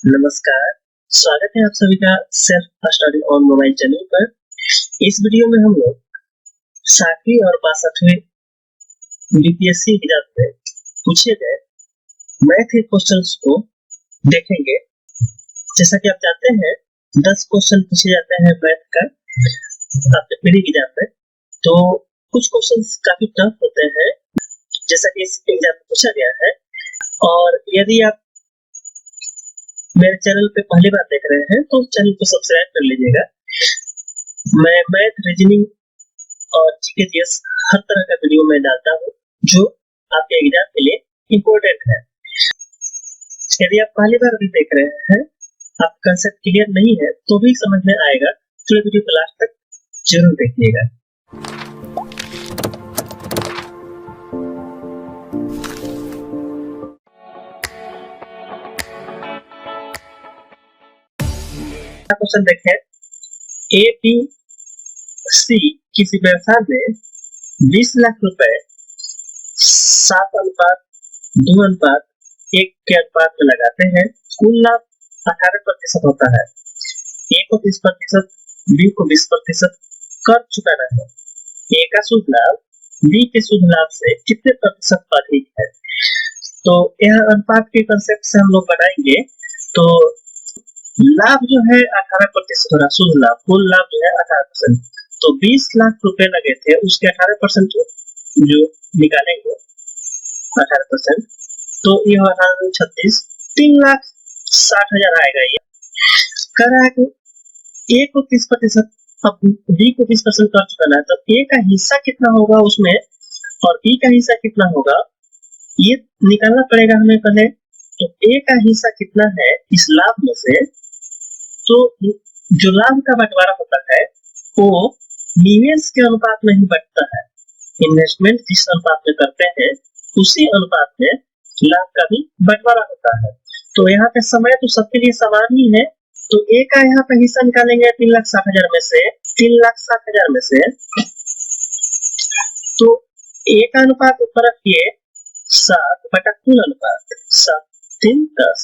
नमस्कार, स्वागत है आप सभी का self study on mobile channel पर। इस वीडियो में हम लोग 60वीं और 62वीं बीपीएससी एग्जाम में पूछे गए मैथ के क्वेश्चंस को देखेंगे। जैसा कि आप जानते हैं 10 क्वेश्चन पूछे जाते हैं मैथ का आपके प्री एग्जाम में, तो कुछ क्वेश्चंस काफी टफ होते हैं जैसा कि इस एग्जाम में पूछा गया है। और यदि आप मेरे चैनल पे पहली बार देख रहे हैं तो चैनल को सब्सक्राइब कर लीजिएगा। मैं मैथ, रीजनिंग और जीके हर तरह का वीडियो मैं डालता हूँ जो आपके एग्जाम के लिए इम्पोर्टेंट है। यदि आप पहली बार भी देख रहे हैं, आप कंसेप्ट क्लियर नहीं है तो भी समझ में आएगा, तो वीडियो को लास्ट तक जरूर देखिएगा। क्वेश्चन देखें, ए बी सी किसी व्यवसाय में 20 लाख रुपए 7:2:1 के अनुपात में लगाते हैं। कुल लाभ 18% होता है। ए को 30%, बी को 20% कर चुकाना है। ए का शुद्ध लाभ बी के शुद्ध लाभ से कितने प्रतिशत अधिक है? तो यह अनुपात के कंसेप्ट से हम लोग बनाएंगे। तो लाभ जो है 18% हो रहा, शुद्ध लाभ, कुल लाभ जो है 18%। तो 20 लाख रुपए लगे थे, उसके 18% जो निकालेंगे 18%, तो ये 36, 3,60,000 आएगा। ये कह रहा है कि ए को 30%, अब बी को 20% कर चुका है, तो ए का हिस्सा कितना होगा उसमें और बी का हिस्सा कितना होगा ये निकालना पड़ेगा हमें पहले। तो ए का हिस्सा कितना है इस लाभ में से, तो जो लाभ का बंटवारा होता है वो निवेश के अनुपात में ही बढ़ता है। इन्वेस्टमेंट जिस अनुपात में करते हैं उसी अनुपात में लाभ का भी बंटवारा होता है। तो यहाँ पे समय तो सबके लिए समान ही है। तो ए का यहाँ पे हिस्सा निकालेंगे 3,60,000 में से, 3,60,000 में से, तो ए का अनुपात ऊपर रखिए 7 बटा कुल अनुपात, 7 3 10।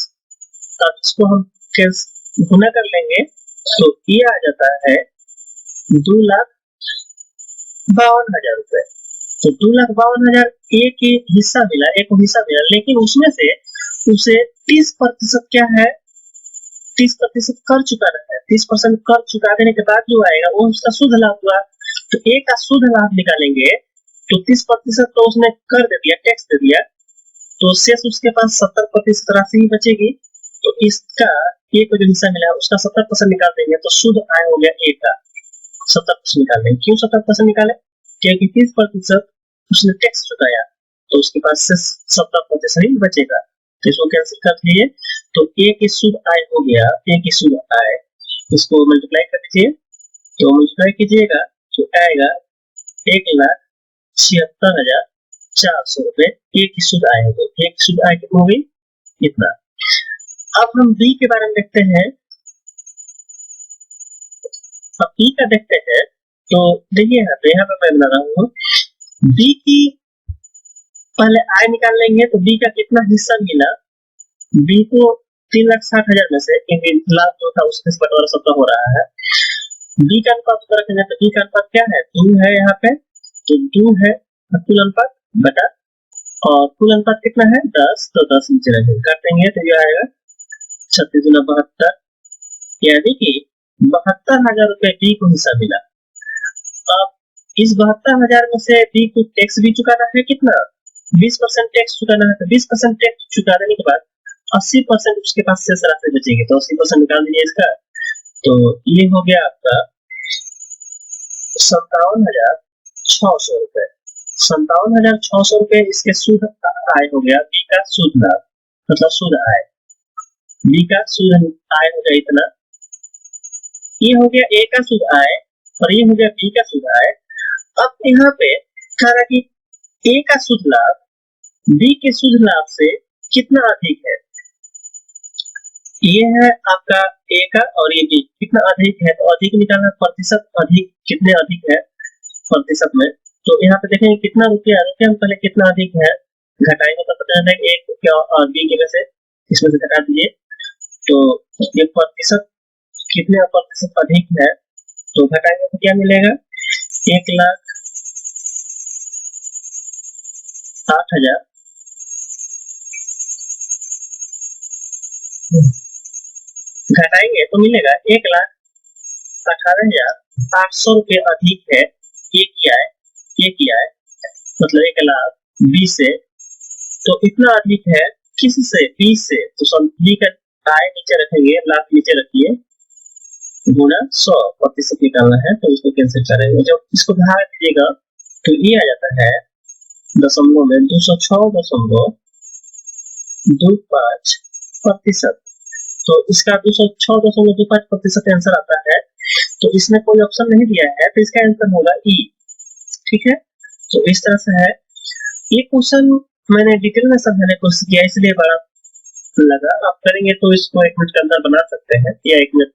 अब इसको हम गुना कर लेंगे तो ये आ जाता है 2,52,000 रुपए। तो 2,52,000 ए के हिस्सा मिला, ए को हिस्सा मिला, लेकिन उसमें से उसे 30% क्या है, 30% कर चुका है। 30% कर चुका देने के बाद जो आएगा वो उसका शुद्ध लाभ हुआ। तो ए का शुद्ध लाभ निकालेंगे तो 30% तो उसने कर दे दिया, टैक्स दे दिया, तो शेष उसके पास 70% राशि ही बचेगी। तो इसका ए को जो हिस्सा मिला उसका 70% निकाल देंगे तो शुद्ध आय हो गया ए का 70% निकाल देंगे। क्यों 70% निकाले? क्योंकि 30% उसने टैक्स चुकाया तो उसके पास से 70% ही बचेगा। तो इसको कैंसिल कर दिए तो ए की शुद्ध आय हो गया, ए की शुद्ध आय, इसको मल्टीप्लाई कर दीजिए। तो मल्टीप्लाई कीजिएगा तो आएगा 1,76,400 रुपए ए की शुद्ध आय हो गई। ए की शुद्ध आय कितनी हो गई? इतना। अब हम बी के बारे में देखते हैं। अब बी का देखते हैं तो देखिए यहाँ पे मैं बना रहा हूँ बी की पहले आय निकाल लेंगे। तो बी का कितना हिस्सा मिला, बी को 3,60,000 में से, क्योंकि लाभ जो था उसके बंटवारा सबका हो रहा है। बी का अनुपात रखेंगे तो बी का अनुपात क्या है, 2 है यहाँ पे, तो 2 है कुल अनुपात बटा, और कुल अनुपात कितना है 10, तो 10 नीचे रखेंगे, काट देंगे तो ये आएगा 36 गुना 72, यानी कि 72,000 रुपए बी को हिस्सा मिला। अब इस 72,000 में से बी को टैक्स भी चुकाना है, कितना 20% टैक्स चुकाना है। तो 20% टैक्स चुका देने के बाद 80% उसके पास शेष राशि बचेगी, तो 80% निकाल दीजिए इसका। तो ये हो गया आपका 57,600 रुपए। 57,600 रुपए इसके शुद्ध आय हो गया, बी का शुद्ध लाभ, मतलब शुद्ध आय, बी का शुद्ध आय हो गया इतना। ये हो गया ए का शुद्ध आय और ये हो गया बी का शुद्ध आय। अब यहाँ पे कह रहा कि ए का शुद्ध लाभ बी के शुद्ध लाभ से कितना अधिक है। ये है आपका ए का और ये बी कितना अधिक है, तो अधिक निकालना, प्रतिशत अधिक, कितने अधिक है प्रतिशत में। तो यहाँ पे देखेंगे कितना रुपया हम पहले कितना अधिक है घटाएंगे तो पता चलेगा एक रुपया और बी की वजह से इसमें से घटा दीजिए तो ये प्रतिशत कितने प्रतिशत अधिक है, तो घटाएंगे तो क्या मिलेगा, 1,08,000 घटाएंगे तो मिलेगा 1,18,800 रुपये अधिक है। ये किया है मतलब 1,20,000 से, तो इतना अधिक है किससे, 20 से, तो सभी का आय नीचे रखेंगे, लाभ नीचे रखिए, गुणा 100% निकालना है, तो इसको कैंसिल करेंगे। जब इसको भाग दीजिएगा तो ये आ जाता है दशमलव में 206.25%। तो इसका 206.25% आंसर आता है। तो इसमें कोई ऑप्शन नहीं दिया है, तो इसका आंसर होगा ई। ठीक है, तो इस तरह से है। ये क्वेश्चन मैंने डिटेल में समझाने की कोशिश किया, इसलिए बड़ा लगा। आप करेंगे तो इसको 1 मिनट के अंदर बना सकते हैं या 1 मिनट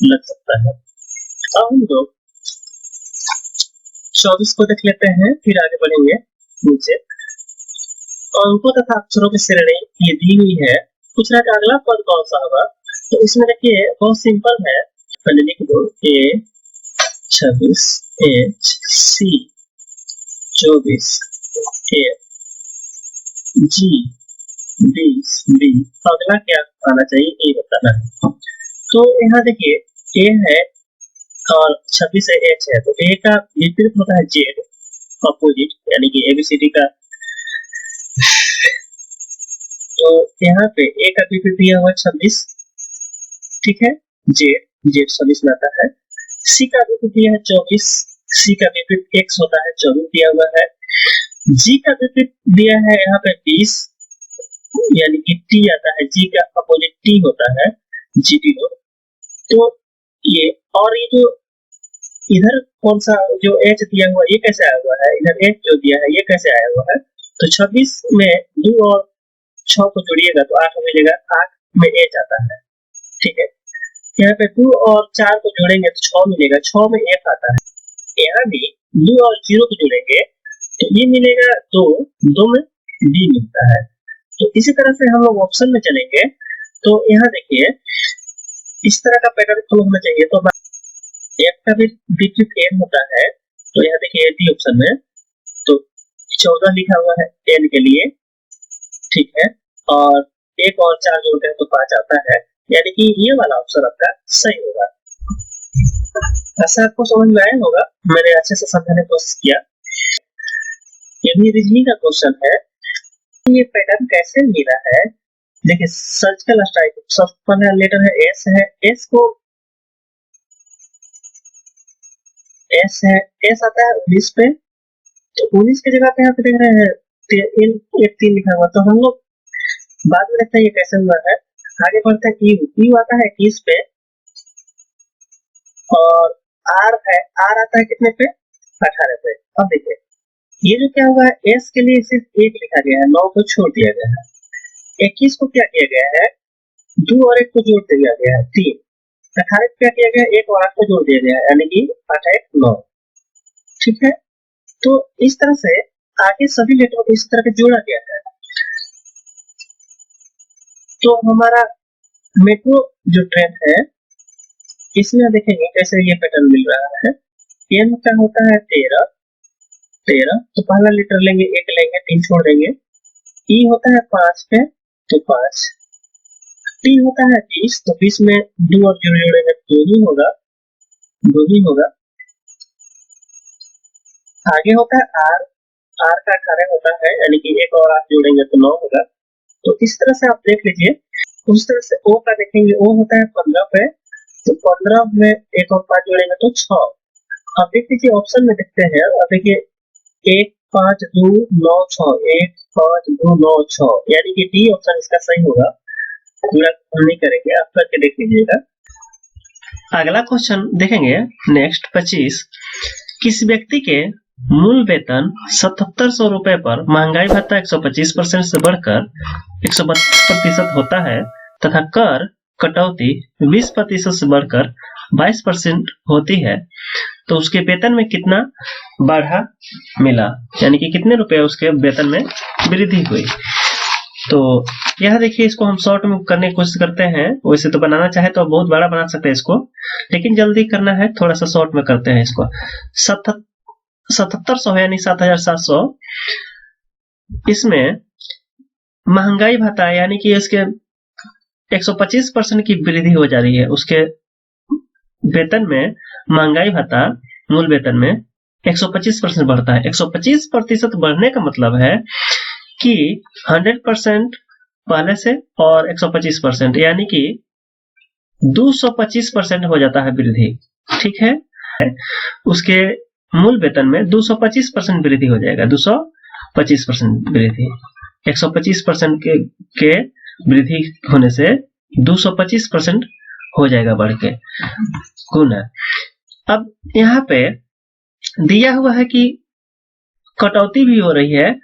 लग सकता है। अब हम लोग 24 को देख लेते हैं, फिर आगे बढ़ेंगे नीचे। अंकों तथा अक्षरों की श्रेणी ये दी हुई है, पूछ रहा है अगला पद कौन सा होगा। तो इसमें देखिए बहुत सिंपल है, पहले लिख दो ए 26 एच सी 24 ए जी 20 बी। अगला क्या आना चाहिए ये बताना है। तो यहाँ देखिए ए है और 26 है, एच है, तो ए का विपरीत होता है जेड, अपोजिट, यानी कि एबीसीडी का। तो यहाँ पे ए का विपरीत दिया हुआ 26, ठीक है, जेड 26 में आता है। सी का विपरीत दिया है 24, सी का विपरीत एक्स होता है 24 दिया हुआ है। जी का विपरीत दिया है यहाँ पे 20, यानी कि टी आता है, जी का अपोजिट टी होता है, जीटीओ। तो ये और ये जो इधर कौन सा जो एच दिया हुआ ये कैसे आया हुआ है, इधर एच जो दिया है ये कैसे आया हुआ है। तो 26 में 2 और 6 को जोड़िएगा तो 8 मिलेगा, 8 में एच आता है, ठीक है। यहाँ पे 2 और 4 को जोड़ेंगे तो 6 मिलेगा, 6 में एफ आता है। यहाँ भी 2 और 0 को जोड़ेंगे तो ये मिलेगा 2, 2 में बी मिलता है। तो इसी तरह से हम लोग ऑप्शन में चलेंगे, तो यहाँ देखिए इस तरह का पैटर्न फॉलो होना चाहिए। तो एफ का भी विपरीत एन होता है, तो यहाँ देखिए डी ऑप्शन में तो 14 लिखा हुआ है एन के लिए, ठीक है, और 1 और 4 जोड़ते हैं तो 5 आता है, यानी कि ये वाला ऑप्शन आपका सही होगा। ऐसा आपको समझ में आया होगा, मैंने अच्छे से समझाने की कोशिश किया। ये भी रीजनिंग का क्वेश्चन है। ये पैटर्न कैसे मिला है, देखिए सर्जिकल स्ट्राइक, सबसे पहला लेटर है एस है, एस को एस है, एस आता है 19 पे, तो 19 की जगह पे यहाँ पे देख रहे हैं 3 लिखा हुआ, तो हम लोग बाद में देखते हैं ये कैसे हुआ है। आगे बढ़ते हैं, यू आता है 21 पे और आर है, आर आता है कितने पे, 18 पे। अब देखिए ये जो क्या हुआ है, एस के लिए सिर्फ 1 लिखा गया है, 9 को छोड़ दिया गया है। 21 को क्या किया गया है, 2 और 1 को जोड़ दिया गया है 3। 18 क्या किया गया, 1 और 8 को जोड़ दिया गया है, यानी कि 8 1 9, ठीक है। तो इस तरह से आगे सभी लेटर को इस तरह के जोड़ा गया है। तो हमारा मेट्रो जो ट्रेन है इसमें देखेंगे कैसे ये पैटर्न मिल रहा है। एन का होता है 13, तो पहला लेटर लेंगे 1 लेंगे, 3 छोड़ देंगे। ई होता है 5 पे तो 5, टी होता है 20, तो 20 में 2 और 0 जोड़ेंगे तो 2 ही होगा। आगे होता है आर, आर का 18 होता है, यानी कि 1 और 8 जोड़ेंगे तो 9 होगा। तो इस तरह से आप देख लीजिए। उस तरह से ओ का देखेंगे, ओ होता है 15 पे, तो 15 में 1 और 5 जोड़ेंगे तो 6। अब देख लीजिए ऑप्शन में देखते हैं, अब देखिए 1 5 2 9 6, 1 5 2 9 6, यानी कि डी ऑप्शन इसका सही होगा। पूरा नहीं करेंगे, आप करके देख लीजिएगा। अगला क्वेश्चन देखेंगे नेक्स्ट 25। किस व्यक्ति के मूल वेतन 7700 रुपए पर महंगाई भत्ता 125% से बढ़कर 132% होता है तथा कर कटौती 20% से बढ़कर 22% होती है, तो उसके वेतन में कितना बढ़ा मिला, यानी कि कितने रुपए उसके वेतन में वृद्धि हुई। तो यह देखिए, इसको हम शॉर्ट में करने की कोशिश करते हैं। वैसे तो बनाना चाहे तो बहुत बड़ा बना सकते हैं इसको, लेकिन जल्दी करना है, थोड़ा सा शॉर्ट में करते हैं इसको। 7700 यानी 7700, इसमें महंगाई भत्ता यानी कि इसके 125% की वृद्धि हो जा रही है। उसके वेतन में महंगाई भत्ता मूल वेतन में 125% बढ़ता है। 125% बढ़ने का मतलब है कि 100% पहले से और 125% यानी कि 225% हो जाता है वृद्धि। ठीक है, उसके मूल वेतन में 225% वृद्धि हो जाएगा। 225% वृद्धि, 125% के वृद्धि होने से 225% हो जाएगा बढ़ के गुना। अब यहाँ पे दिया हुआ है कि कटौती भी हो रही है।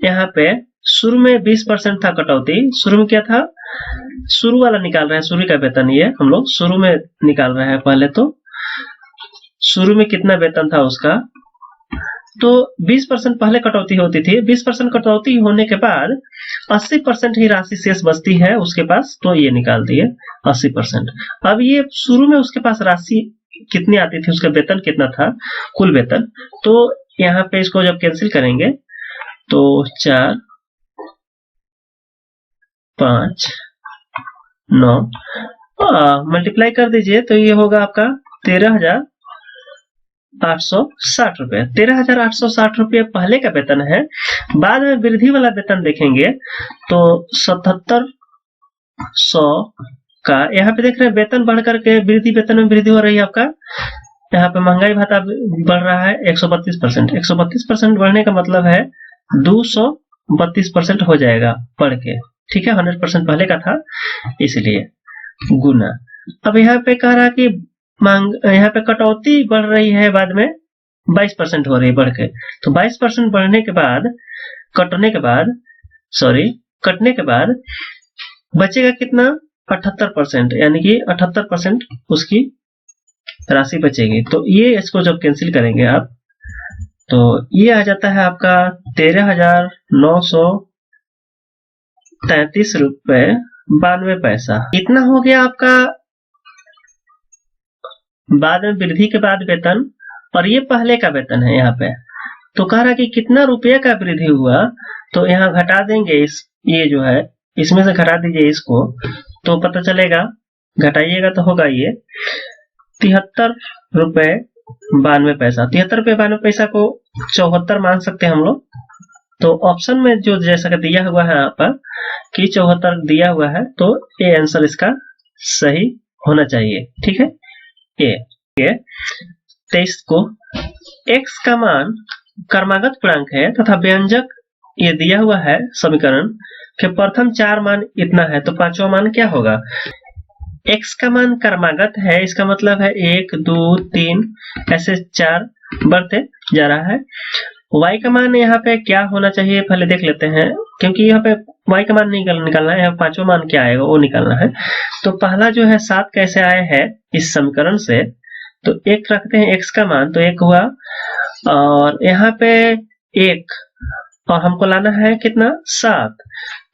यहाँ पे शुरू में 20% था कटौती। शुरू में क्या था, शुरू वाला निकाल रहे हैं, शुरू का वेतन ये हम लोग शुरू में निकाल रहे हैं। पहले तो शुरू में कितना वेतन था उसका, तो 20% पहले कटौती होती थी। 20% कटौती होने के बाद 80% ही राशि शेष बचती है उसके पास, तो ये निकाल दिए 80%। अब ये शुरू में उसके पास राशि कितनी आती थी, उसका वेतन कितना था, कुल वेतन, तो यहाँ पे इसको जब कैंसिल करेंगे तो 4, 5, 9 मल्टीप्लाई कर दीजिए तो ये होगा आपका 13,860 रुपए। 13,860 रुपए पहले का वेतन है। बाद में वृद्धि वाला वेतन देखेंगे तो 7700 का, यहाँ पे देख रहे हैं वेतन बढ़ करके वृद्धि, वेतन में वृद्धि हो रही है आपका। यहाँ पे महंगाई भत्ता बढ़ रहा है 132%। 132% बढ़ने का मतलब है 232% हो जाएगा बढ़ के। ठीक है, 100% पहले का था इसलिए गुना। अब यहाँ पे कह रहा कि यहाँ पे कटौती बढ़ रही है, बाद में 22% हो रही है बढ़ के। तो 22% बढ़ने के बाद कटने के बाद बचेगा कितना, 78%, यानी कि 78% उसकी राशि बचेगी। तो ये इसको जब कैंसिल करेंगे आप तो ये आ जाता है आपका 13,933 रुपए 92 पैसा। इतना हो गया आपका बाद में वृद्धि के बाद वेतन, और ये पहले का वेतन है। यहाँ पे तो कह रहा कि कितना रुपये का वृद्धि हुआ, तो यहाँ घटा देंगे ये जो है इसमें से घटा दीजिए इसको, तो पता चलेगा, घटाइएगा तो होगा ये 73 रुपए 92 पैसा। 73 रुपए 92 पैसा को 74 मान सकते हैं हम लोग। तो ऑप्शन में जो जैसा कि दिया हुआ है यहाँ पर कि 74 दिया हुआ है, तो ये आंसर इसका सही होना चाहिए। ठीक है, ये 23 को x का मान क्रमागत पूर्णांक है तथा व्यंजक ये दिया हुआ है समीकरण के प्रथम 4 मान इतना है, तो पांचवा मान क्या होगा। x का मान क्रमागत है, इसका मतलब है 1, 2, 3 ऐसे 4 बढ़ते जा रहा है। y का मान यहाँ पे क्या होना चाहिए पहले देख लेते हैं, क्योंकि यहाँ पे y का मान नहीं निकालना है, यहाँ पांचवा मान क्या आएगा वो निकालना है। तो पहला जो है 7 कैसे आया है इस समीकरण से, तो 1 रखते हैं x का मान, तो 1 हुआ, और यहाँ पे 1 और हमको लाना है कितना 7,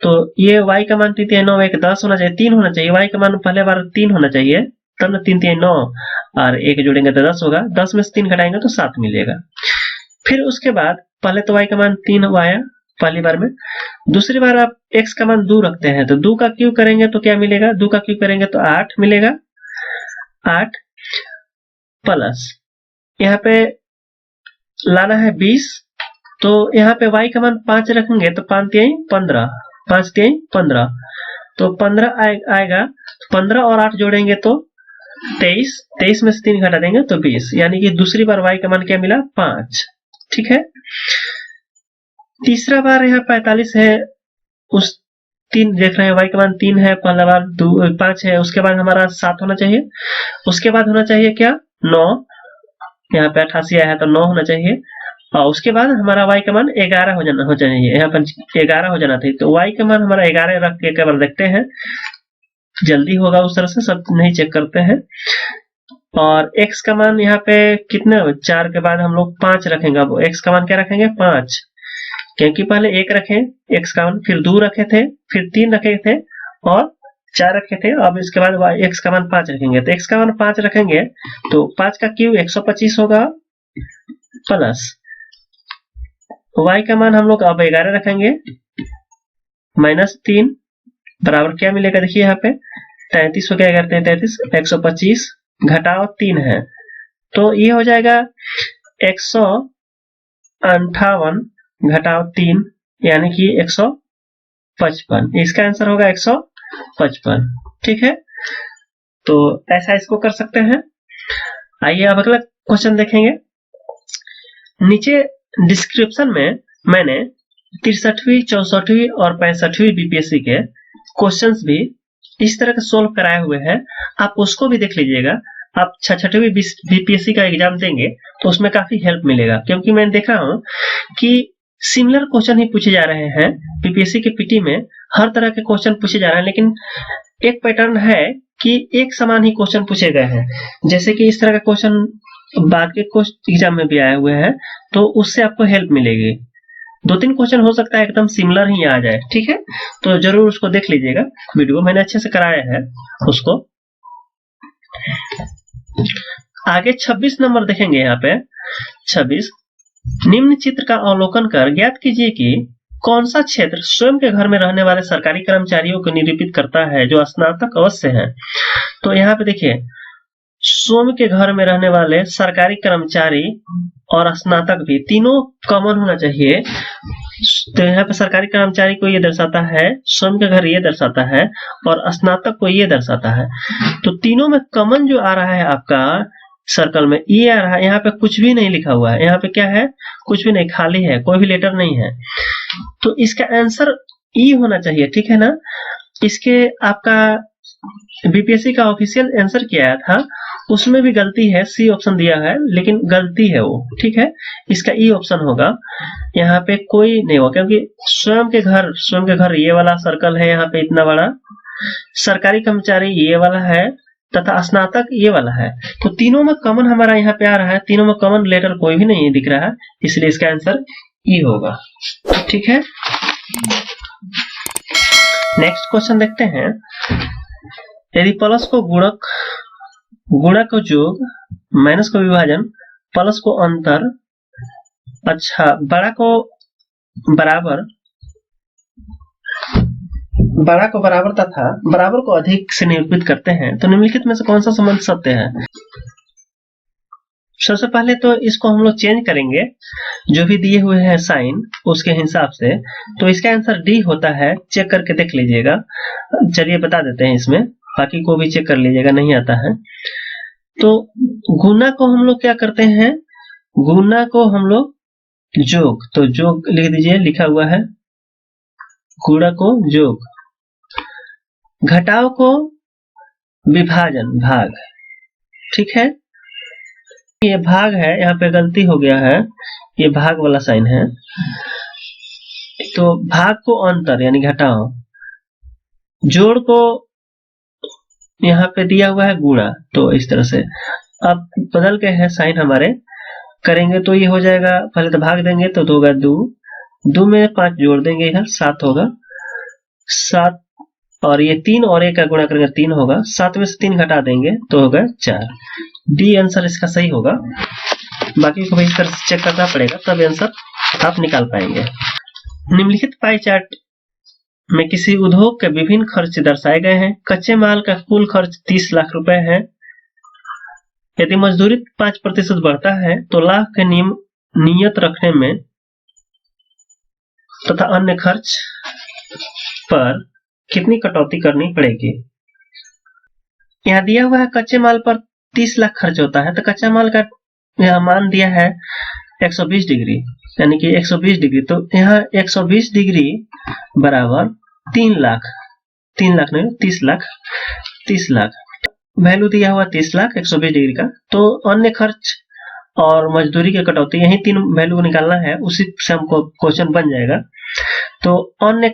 तो ये y का मान 3 9 1 10 होना चाहिए, 3 होना चाहिए। y का मान पहले बार 3 होना चाहिए, तब ना 3 3 9 और 1 जोड़ेंगे तो 10 होगा, 10 में से 3 घटाएंगे तो 7 मिलेगा। फिर उसके बाद पहले तो y का मान 3 आया पहली बार में, दूसरी बार आप x का मान 2 रखते हैं, तो 2 का क्यूब करेंगे तो क्या मिलेगा, 2 का क्यूब करेंगे तो 8 मिलेगा। 8 प्लस यहाँ पे लाना है 20, तो यहाँ पे y का मान 5 रखेंगे तो 5 3 15, 5 3 15, तो 15 आएगा। 15 और 8 जोड़ेंगे तो 23, 23 में से 3 घटा देंगे तो 20, यानी कि दूसरी बार y का मान क्या मिला 5। ठीक है, तीसरा बार यहाँ 45 है, उस 3 देख रहे हैं y का मान 3 है, पहला बार 5 है, उसके बाद हमारा 7 होना चाहिए, उसके बाद होना चाहिए क्या 9, यहाँ पे 88 आया है तो 9 होना चाहिए, और उसके बाद हमारा y का मान 11 हो चाहिए, यहाँ पर 11 हो जाना चाहिए। तो y का मान हमारा 11 रख के एक बार देखते हैं, जल्दी होगा उस तरह से, सब नहीं चेक करते हैं। और x का मान यहाँ पे कितने, 4 के बाद हम लोग 5 रखेंगे। अब x का मान क्या रखेंगे 5, क्योंकि पहले 1 रखे x का मान, फिर 2 रखे थे, फिर 3 रखे थे और 4 रखे थे। अब इसके बाद x का मान 5 रखेंगे, तो x का मान 5 रखेंगे तो 5 का क्यूब 125 होगा, प्लस y का मान हम लोग अब 11 रखेंगे, -3 बराबर क्या मिलेगा, देखिए यहाँ पे 33 हो गया, 11 33, 125 घटाओ 3 है, तो ये हो जाएगा 158 घटाओ 3 यानी कि 155। इसका आंसर होगा 155। ठीक है, तो ऐसा इसको कर सकते हैं। आइए अब अगला क्वेश्चन देखेंगे। नीचे डिस्क्रिप्शन में मैंने 63वीं, 64वीं और 65वीं बीपीएससी के क्वेश्चंस भी इस तरह के सोल्व कराए हुए हैं, आप उसको भी देख लीजिएगा। आप 66वीं बीपीएससी का एग्जाम देंगे तो उसमें काफी हेल्प मिलेगा, क्योंकि मैंने देखा हूं कि सिमिलर क्वेश्चन ही पूछे जा रहे हैं। बीपीएससी के पीटी में हर तरह के क्वेश्चन पूछे जा रहे हैं, लेकिन एक पैटर्न है कि एक समान ही क्वेश्चन पूछे गए हैं। जैसे कि इस तरह का क्वेश्चन बाद के एग्जाम में भी आए हुए हैं, तो उससे आपको हेल्प मिलेगी। 2-3 क्वेश्चन हो सकता है एकदम सिमिलर ही आ जाए। ठीक है, तो जरूर उसको देख लीजिएगा, वीडियो मैंने अच्छे से कराया है उसको। आगे 26 नंबर देखेंगे। यहाँ पे 26, निम्न चित्र का अवलोकन कर ज्ञात कीजिए कि कौन सा क्षेत्र स्वयं के घर में रहने वाले सरकारी कर्मचारियों को निरूपित करता है जो स्नातक अवश्य है। तो यहाँ पे देखिए, स्वयं के घर में रहने वाले सरकारी कर्मचारी और स्नातक भी तीनों कॉमन होना चाहिए। तो यहाँ पे सरकारी कर्मचारी को ये दर्शाता है, स्वयं के घर ये दर्शाता है और स्नातक को ये दर्शाता है। तो तीनों में कॉमन जो आ रहा है आपका सर्कल में ये आ रहा है। यहाँ पे कुछ भी नहीं लिखा हुआ है, यहाँ पे क्या है, कुछ भी नहीं, खाली है, कोई भी लेटर नहीं है। तो इसका आंसर ई होना चाहिए। ठीक है ना, इसके आपका बीपीएससी का ऑफिशियल आंसर क्या आया था उसमें भी गलती है, सी ऑप्शन दिया है लेकिन गलती है वो। ठीक है, इसका ई ऑप्शन होगा, यहाँ पे कोई नहीं होगा, क्योंकि स्वयं के घर ये वाला सर्कल है, यहाँ पे इतना बड़ा, सरकारी कर्मचारी ये वाला है तथा स्नातक ये वाला है। तो तीनों में कॉमन हमारा यहाँ पे आ रहा है, तीनों में कॉमन लेटर कोई भी नहीं दिख रहा है, इसलिए इसका आंसर ई होगा। ठीक है, नेक्स्ट क्वेश्चन देखते हैं। यदि प्लस को गुणक, गुणा को जोग, माइनस को विभाजन, प्लस को अंतर, अच्छा बड़ा को बराबर तथा बराबर को अधिक से निरूपित करते हैं, तो निम्नलिखित में से कौन सा संबंध सत्य है। सबसे पहले तो इसको हम लोग चेंज करेंगे, जो भी दिए हुए हैं साइन उसके हिसाब से। तो इसका आंसर डी होता है, चेक करके देख लीजिएगा। चलिए बता देते हैं, इसमें बाकी को भी चेक कर लीजिएगा, नहीं आता है। तो गुना को हम लोग क्या करते हैं, गुना को हम लोग जोग, तो जोग लिख दीजिए, लिखा हुआ है गुणा को जोग, घटाव को विभाजन, भाग। ठीक है, ये भाग है, यहाँ पे गलती हो गया है, ये भाग वाला साइन है। तो भाग को अंतर यानी घटाओ, जोड़ को यहाँ पे दिया हुआ है गुणा, तो इस तरह से अब बदल के है साइन हमारे, करेंगे तो ये हो जाएगा, पहले तो भाग देंगे तो 2 होगा 2, 2 में 5 जोड़ देंगे इधर 7 होगा, 7 और ये 3 और 1 का गुणा करेंगे 3 होगा, 7 में से 3 घटा देंगे तो होगा 4। डी आंसर इसका सही होगा। बाकी को भी इस तरह से चेक करना पड़ेगा, तब आंसर आप निकाल पाएंगे। निम्नलिखित पाई चार्ट में किसी उद्योग के विभिन्न खर्च दर्शाए गए हैं। कच्चे माल का कुल खर्च 30 लाख रुपए है। यदि मजदूरी 5% बढ़ता है तो लाभ के नियत रखने में तथा अन्य खर्च पर कितनी कटौती करनी पड़ेगी। यहाँ दिया हुआ है कच्चे माल पर 30 लाख खर्च होता है, तो कच्चा माल का यहाँ मान दिया है 120 डिग्री, यानी कि 120 डिग्री, तो यहाँ 120 डिग्री बराबर 3 लाख, 3 लाख नहीं 30 लाख, 30 लाख वैल्यू दिया हुआ 30 लाख 120 डिग्री का। तो अन्य खर्च और मजदूरी की कटौती, यही 3 वैल्यू को निकालना है, उसी से हमको क्वेश्चन बन जाएगा। तो अन्य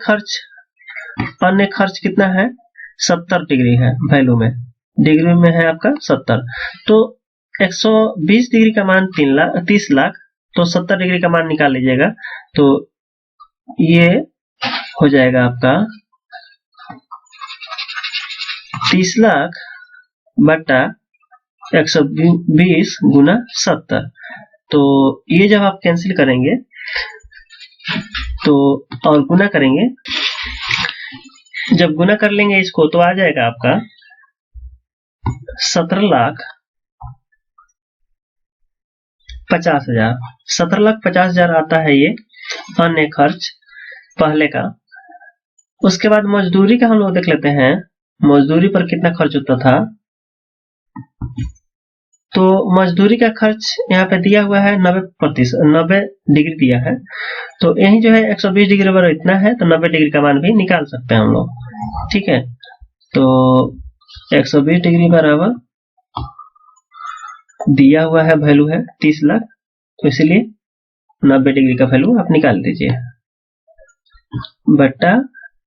खर्च कितना है, 70 डिग्री है वैल्यू में, डिग्री में है आपका 70। तो 120 डिग्री का मान 30 लाख, तो 70 डिग्री का मान निकाल लीजिएगा, तो ये हो जाएगा आपका 30 लाख बटा 120 गुना 70। तो ये जब आप कैंसिल करेंगे तो और गुना करेंगे, जब गुना कर लेंगे इसको तो आ जाएगा आपका 17,50,000। 17,50,000 आता है ये अन्य खर्च पहले का। उसके बाद मजदूरी का हम लोग देख लेते हैं, मजदूरी पर कितना खर्च होता था। तो मजदूरी का खर्च यहाँ पे दिया हुआ है 90 डिग्री दिया है। तो यही जो है 120 डिग्री पर इतना है, तो 90 डिग्री का मान भी निकाल सकते हैं हम लोग। ठीक है, तो 120 डिग्री बराबर दिया हुआ है वैल्यू है 30 लाख, तो इसलिए 90 डिग्री का वैल्यू आप निकाल दीजिए बट्टा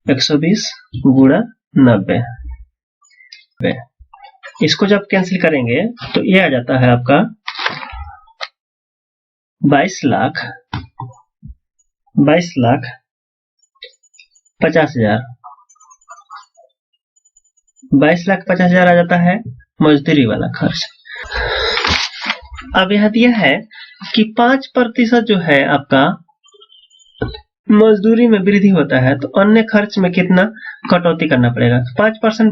120 गुणा 90। इसको जब कैंसिल करेंगे तो ये आ जाता है आपका 22,50,000। 22,50,000 आ जाता है मजदूरी वाला खर्च। अब यह दिया है कि 5% जो है आपका मजदूरी में वृद्धि होता है, तो अन्य खर्च में कितना कटौती करना पड़ेगा। 5%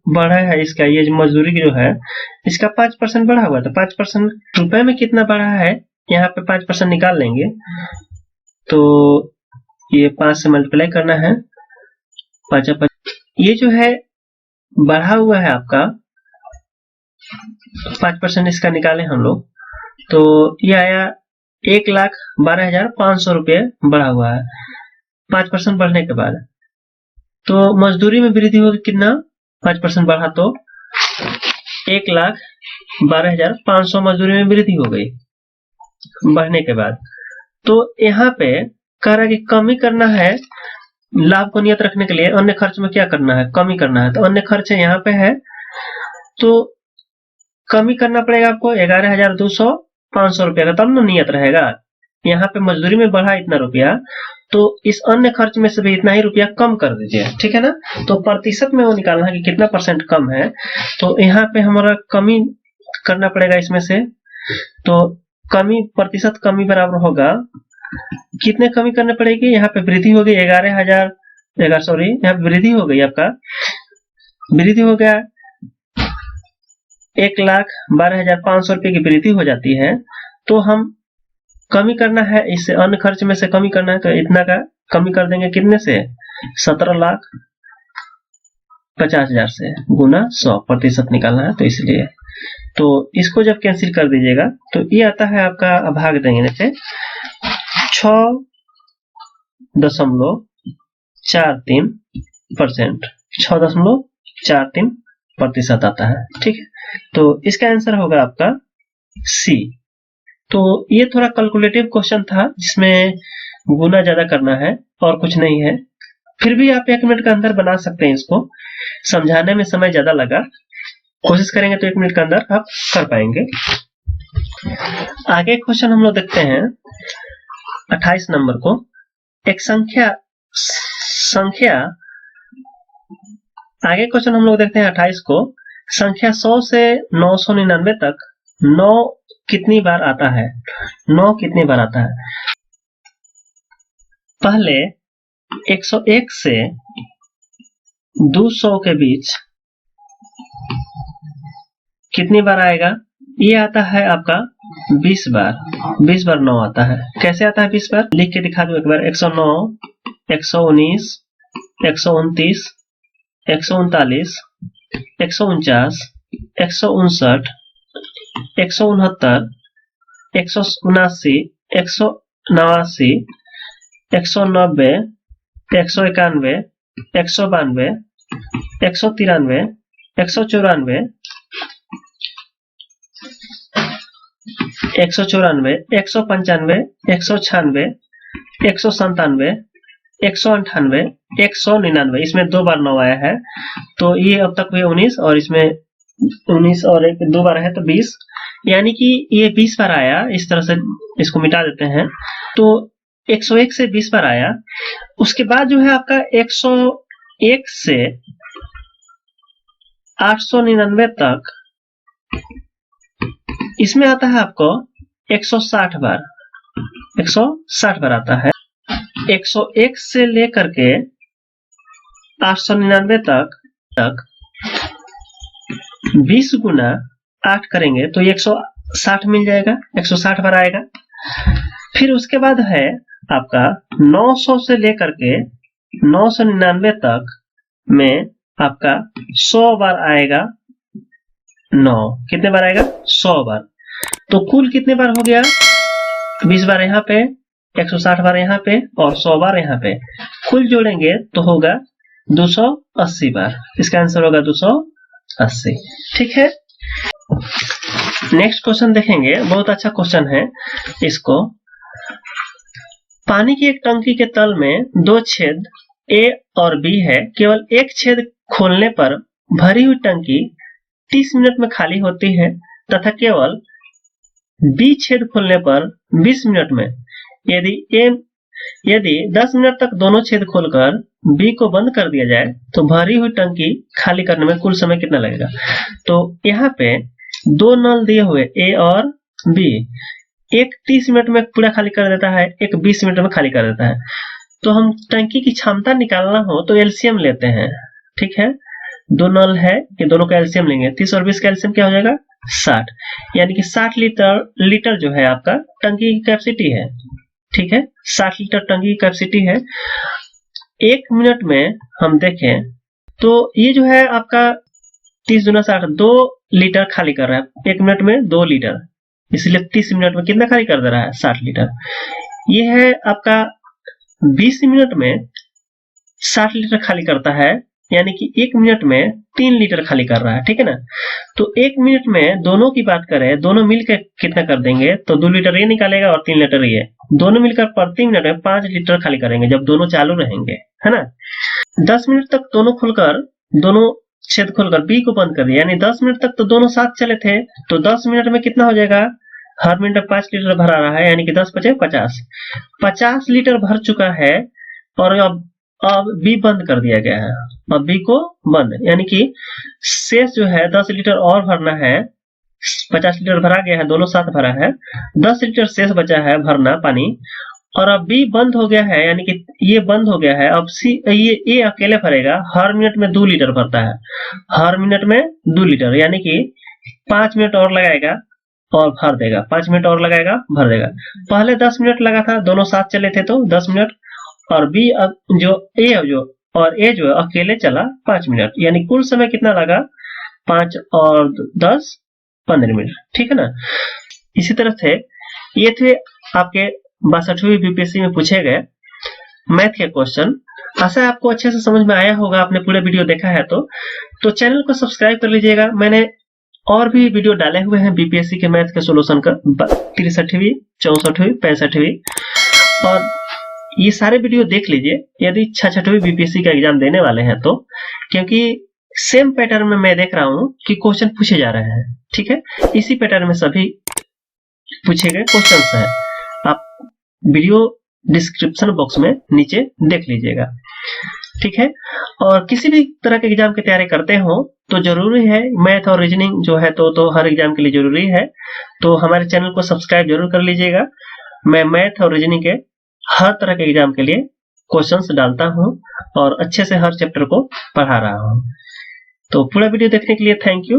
बढ़ा है इसका, ये जो मजदूरी जो है इसका 5% बढ़ा हुआ, तो 5% रुपए में कितना बढ़ा है, यहाँ पे 5% निकाल लेंगे। तो ये 5 से मल्टीप्लाई करना है, 5 ये जो है बढ़ा हुआ है आपका 5% इसका निकाले हम लोग, तो ये आया 1,12,500 रुपये बढ़ा हुआ है 5% बढ़ने के बाद। तो मजदूरी में वृद्धि होगी कितना, 5% बढ़ा तो 1,12,500 मजदूरी में वृद्धि हो गई बढ़ने के बाद। तो यहाँ पे कह रहा है कि कमी करना है, लाभ को नियत रखने के लिए अन्य खर्च में क्या करना है, कमी करना है। तो अन्य खर्च यहाँ पे है, तो कमी करना पड़ेगा आपको 11,200 रुपया का, तब ना नियत रहेगा। यहाँ पे मजदूरी में बढ़ा इतना रुपया, तो इस अन्य खर्च में से भी इतना ही रुपया कम कर दीजिए, ठीक है ना। तो प्रतिशत में वो निकालना है कि कितना परसेंट कम है, तो यहाँ पे हमारा कमी करना पड़ेगा इसमें से। तो कमी प्रतिशत कमी बराबर होगा, कितने कमी करने पड़ेगी, यहाँ पे वृद्धि हो गई 11,000, यहाँ पे वृद्धि हो गई आपका, वृद्धि हो गया 1,12,500 रुपये की वृद्धि हो जाती है। तो हम कमी करना है, इससे अन्य खर्च में से कमी करना है, तो इतना का कमी कर देंगे कितने से, 17,50,000 से गुना 100% निकालना है, तो इसलिए तो इसको जब कैंसिल कर दीजिएगा तो ये आता है आपका, भाग देंगे जैसे 6.43%, 6.43% आता है। ठीक है, तो इसका आंसर होगा आपका सी। तो ये थोड़ा कैलकुलेटिव क्वेश्चन था जिसमें गुना ज्यादा करना है और कुछ नहीं है, फिर भी आप 1 मिनट के अंदर बना सकते हैं। इसको समझाने में समय ज्यादा लगा, कोशिश करेंगे तो 1 मिनट के अंदर आप कर पाएंगे। आगे क्वेश्चन हम लोग देखते हैं 28 नंबर को। एक संख्या आगे क्वेश्चन हम लोग देखते हैं 28 को। संख्या 100 से 999 तक 9 कितनी बार आता है, 9 कितनी बार आता है। पहले 101 से 200 के बीच कितनी बार आएगा, ये आता है आपका 20 बार। 20 बार 9 आता है। कैसे आता है 20 बार, लिख के दिखा दो एक बार। 109, 119, 129, 139, 149, 159, 169, 179, 189, 190, 191, 192, 193, 194, 194, 195, 196, 197, 198, 199, इसमें 2 बार 9 आया है, तो ये अब तक हुए 19, और इसमें 19 और 2 बार है तो 20, यानी कि ये 20 बार आया। इस तरह से इसको मिटा देते हैं। तो 101 से 20 बार आया। उसके बाद जो है आपका 101 से 899 तक, इसमें आता है आपको 160 बार, 160 बार आता है। 101 से लेकर के 899 तक 20 गुना 8 करेंगे तो 160 मिल जाएगा, 160 बार आएगा। फिर उसके बाद है आपका 900 से लेकर के 999 तक में आपका 100 बार आएगा। 9 कितने बार आएगा? 100 बार। तो कुल कितने बार हो गया? 20 बार यहाँ पे, 160 बार यहाँ पे और 100 बार यहाँ पे, कुल जोड़ेंगे तो होगा 280 बार। इसका आंसर होगा 280। ठीक है, नेक्स्ट क्वेश्चन देखेंगे, बहुत अच्छा क्वेश्चन है। इसको, पानी की एक टंकी के तल में 2 छेद A और B है। केवल एक छेद खोलने पर भरी हुई टंकी 30 मिनट में खाली होती है तथा केवल B छेद खोलने पर 20 मिनट में। यदि 10 मिनट तक दोनों छेद खोलकर B को बंद कर दिया जाए तो भरी हुई टंकी खाली करने में कुल समय कितना लगेगा? तो यहाँ पे 2 नल दिए हुए A और B, एक 30 मिनट में पूरा खाली कर देता है, एक 20 मिनट में खाली कर देता है। तो हम टंकी की क्षमता निकालना हो तो एलसीएम लेते हैं। ठीक है, 2 नल है, ये दोनों का एलसीएम लेंगे। 30 और 20 का एलसीएम क्या हो जाएगा? 60, यानी कि 60 लीटर जो है आपका टंकी की कैपेसिटी है। ठीक है, 60 लीटर टंकी की कैपेसिटी है। 1 मिनट में हम देखें तो ये जो है आपका 30 गुना 60, 2 लीटर खाली कर रहा है 1 मिनट में, 2 लीटर, इसलिए 30 मिनट में कितना खाली कर दे रहा है? 60 लीटर। ये है आपका 20 मिनट में 60 लीटर खाली करता है, यानी कि 1 मिनट में 3 लीटर खाली कर रहा है। ठीक है ना, तो 1 मिनट में दोनों की बात करें, दोनों मिलकर कितना कर देंगे तो 2 लीटर ये निकालेगा और 3 लीटर ये, दोनों मिलकर प्रति मिनट में 5 लीटर खाली करेंगे जब दोनों चालू रहेंगे, है ना। 10 मिनट तक दोनों छेद खोलकर B को बंद कर दिया, यानी 10 मिनट तक तो दोनों साथ चले थे, तो 10 मिनट में कितना हो जाएगा? हर मिनट में 5 लीटर भरा रहा है, यानी कि 10 × 5 = 50 लीटर भर चुका है और अब B बंद कर दिया गया है। अब B को बंद, यानी कि शेष जो है 10 लीटर और भरना है। 50 लीटर भरा गया है, दोनों साथ भरा है, 10 लीटर शेष बचा है भरना पानी, और अब B बंद हो गया है, यानी कि ये बंद हो गया है। अब ये अकेले भरेगा, हर मिनट में 2 लीटर भरता है, हर मिनट में 2 लीटर, यानी कि 5 मिनट और लगाएगा और भर देगा, 5 मिनट और लगाएगा भर देगा। पहले 10 मिनट लगा था, दोनों साथ चले थे तो 10 मिनट, और B अब A जो अकेले चला 5 मिनट, यानी कुल समय कितना लगा? 5 और 10 15 मिनट। ठीक है ना। इसी तरह से ये थे आपके 62वीं बीपीएससी में पूछे गए मैथ के क्वेश्चन। आशा है आपको अच्छे से समझ में आया होगा, आपने पूरे वीडियो देखा है तो चैनल को सब्सक्राइब कर लीजिएगा। मैंने और भी वीडियो डाले हुए हैं बीपीएससी के मैथ के सोल्यूशन का, 63वीं, 64वीं, 65वीं, और ये सारे वीडियो देख लीजिए यदि 66वीं बीपीएससी का एग्जाम देने वाले हैं तो, क्योंकि सेम पैटर्न में मैं देख रहा हूं कि क्वेश्चन पूछे जा रहे हैं। ठीक है, इसी पैटर्न में सभी पूछे गए क्वेश्चंस हैं। आप वीडियो डिस्क्रिप्शन बॉक्स में नीचे देख लीजिएगा। ठीक है, और किसी भी तरह के एग्जाम की तैयारी करते हो तो जरूरी है मैथ और रीजनिंग जो है तो हर एग्जाम के लिए जरूरी है, तो हमारे चैनल को सब्सक्राइब जरूर कर लीजिएगा। मैं मैथ और रीजनिंग के हर तरह के एग्जाम के लिए क्वेश्चंस डालता हूं और अच्छे से हर चैप्टर को पढ़ा रहा हूं। तो पूरा वीडियो देखने के लिए थैंक यू।